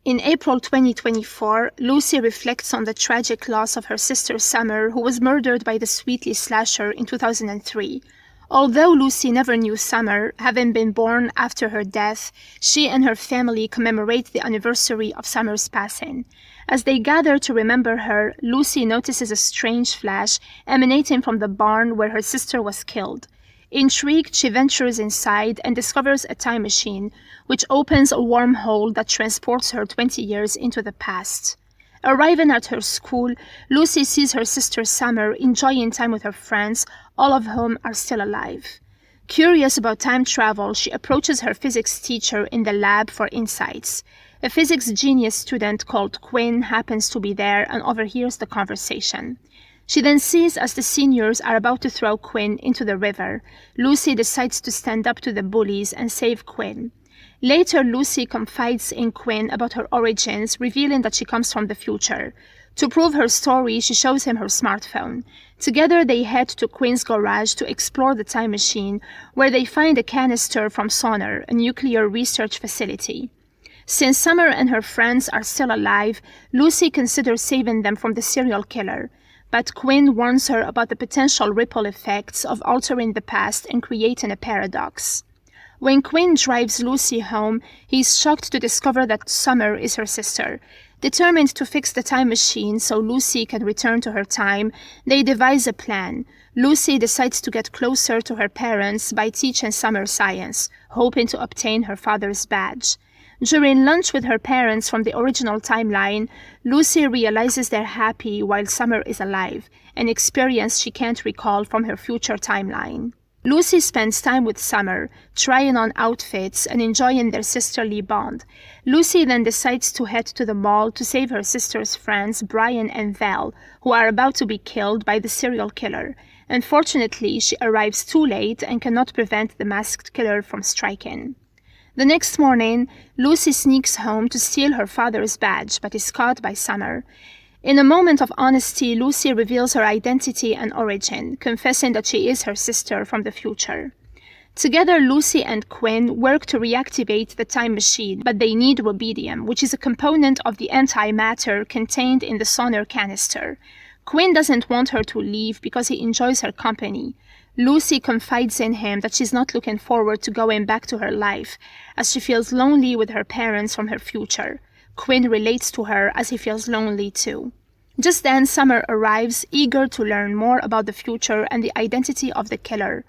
In April 2024, Lucy reflects on the tragic loss of her sister Summer, who was murdered by the Sweetly slasher in 2003. Although Lucy never knew Summer, having been born after her death, she and her family commemorate the anniversary of Summer's passing. As they gather to remember her, Lucy notices a strange flash emanating from the barn where her sister was killed. Intrigued, she ventures inside and discovers a time machine, which opens a wormhole that transports her 20 years into the past. Arriving at her school, Lucy sees her sister Summer enjoying time with her friends, all of whom are still alive. Curious about time travel, she approaches her physics teacher in the lab for insights. A physics genius student called Quinn happens to be there and overhears the conversation. She then sees as the seniors are about to throw Quinn into the river. Lucy decides to stand up to the bullies and save Quinn. Later, Lucy confides in Quinn about her origins, revealing that she comes from the future. To prove her story, she shows him her smartphone. Together, they head to Quinn's garage to explore the time machine, where they find a canister from Sonar, a nuclear research facility. Since Summer and her friends are still alive, Lucy considers saving them from the serial killer. But Quinn warns her about the potential ripple effects of altering the past and creating a paradox. When Quinn drives Lucy home, he is shocked to discover that Summer is her sister. Determined to fix the time machine so Lucy can return to her time, they devise a plan. Lucy decides to get closer to her parents by teaching Summer science, hoping to obtain her father's badge. During lunch with her parents from the original timeline, Lucy realizes they're happy while Summer is alive, an experience she can't recall from her future timeline. Lucy spends time with Summer, trying on outfits and enjoying their sisterly bond. Lucy then decides to head to the mall to save her sister's friends Brian and Val, who are about to be killed by the serial killer. Unfortunately, she arrives too late and cannot prevent the masked killer from striking. The next morning, Lucy sneaks home to steal her father's badge, but is caught by Summer. In a moment of honesty, Lucy reveals her identity and origin, confessing that she is her sister from the future. Together, Lucy and Quinn work to reactivate the time machine, but they need rubidium, which is a component of the antimatter contained in the Sonar canister. Quinn doesn't want her to leave because he enjoys her company. Lucy confides in him that she's not looking forward to going back to her life, as she feels lonely with her parents from her future. Quinn relates to her as he feels lonely too. Just then, Summer arrives, eager to learn more about the future and the identity of the killer.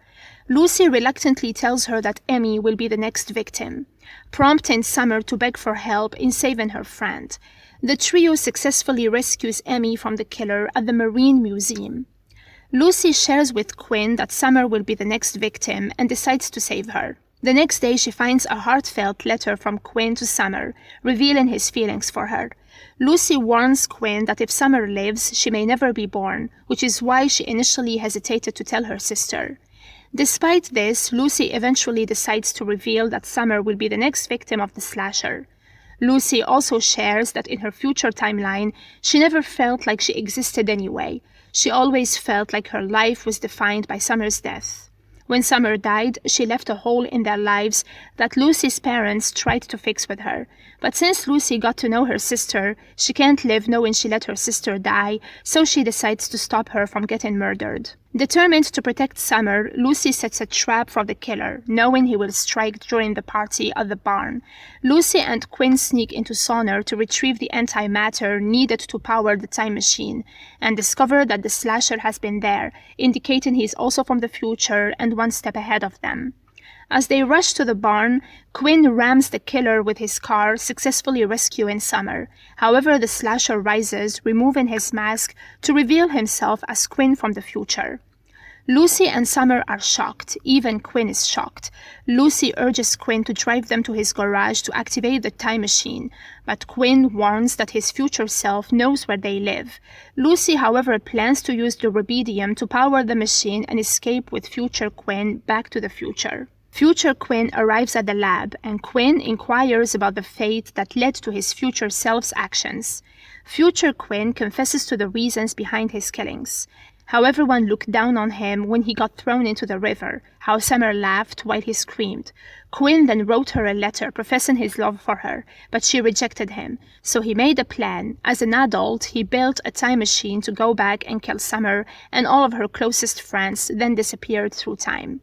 Lucy reluctantly tells her that Emmy will be the next victim, prompting Summer to beg for help in saving her friend. The trio successfully rescues Emmy from the killer at the Marine Museum. Lucy shares with Quinn that Summer will be the next victim and decides to save her. The next day, she finds a heartfelt letter from Quinn to Summer, revealing his feelings for her. Lucy warns Quinn that if Summer lives, she may never be born, which is why she initially hesitated to tell her sister. Despite this, Lucy eventually decides to reveal that Summer will be the next victim of the slasher. Lucy also shares that in her future timeline, she never felt like she existed anyway. She always felt like her life was defined by Summer's death. When Summer died, she left a hole in their lives that Lucy's parents tried to fix with her. But since Lucy got to know her sister, she can't live knowing she let her sister die, so she decides to stop her from getting murdered. Determined to protect Summer, Lucy sets a trap for the killer, knowing he will strike during the party at the barn. Lucy and Quinn sneak into Sonar to retrieve the antimatter needed to power the time machine, and discover that the slasher has been there, indicating he is also from the future and one step ahead of them. As they rush to the barn, Quinn rams the killer with his car, successfully rescuing Summer. However, the slasher rises, removing his mask to reveal himself as Quinn from the future. Lucy and Summer are shocked. Even Quinn is shocked. Lucy urges Quinn to drive them to his garage to activate the time machine, but Quinn warns that his future self knows where they live. Lucy, however, plans to use the rubidium to power the machine and escape with future Quinn back to the future. Future Quinn arrives at the lab, and Quinn inquires about the fate that led to his future self's actions. Future Quinn confesses to the reasons behind his killings. how everyone looked down on him when he got thrown into the river, how Summer laughed while he screamed. Quinn then wrote her a letter professing his love for her, but she rejected him. So he made a plan. As an adult, he built a time machine to go back and kill Summer, and all of her closest friends then disappeared through time.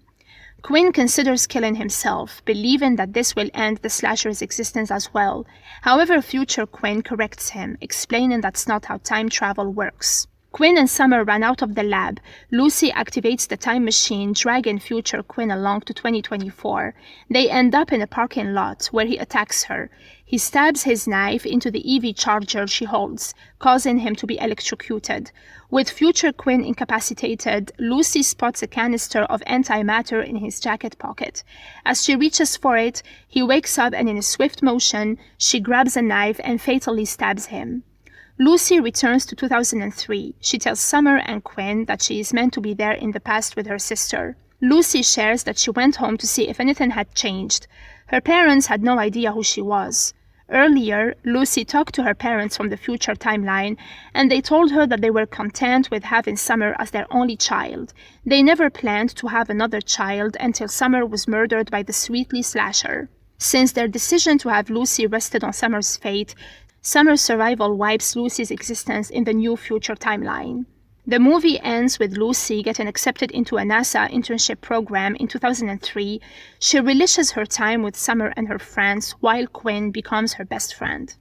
Quinn considers killing himself, believing that this will end the slasher's existence as well. However, future Quinn corrects him, explaining that's not how time travel works. Quinn and Summer run out of the lab. Lucy activates the time machine, dragging future Quinn along to 2024. They end up in a parking lot where he attacks her. He stabs his knife into the EV charger she holds, causing him to be electrocuted. With future Quinn incapacitated, Lucy spots a canister of antimatter in his jacket pocket. As she reaches for it, he wakes up and in a swift motion, she grabs a knife and fatally stabs him. Lucy returns to 2003. She tells Summer and Quinn that she is meant to be there in the past with her sister. Lucy shares that she went home to see if anything had changed. Her parents had no idea who she was. Earlier, Lucy talked to her parents from the future timeline, and they told her that they were content with having Summer as their only child. They never planned to have another child until Summer was murdered by the Sweetly slasher. Since their decision to have Lucy rested on Summer's fate, Summer's survival wipes Lucy's existence in the new future timeline. The movie ends with Lucy getting accepted into a NASA internship program in 2003. She relishes her time with Summer and her friends while Quinn becomes her best friend.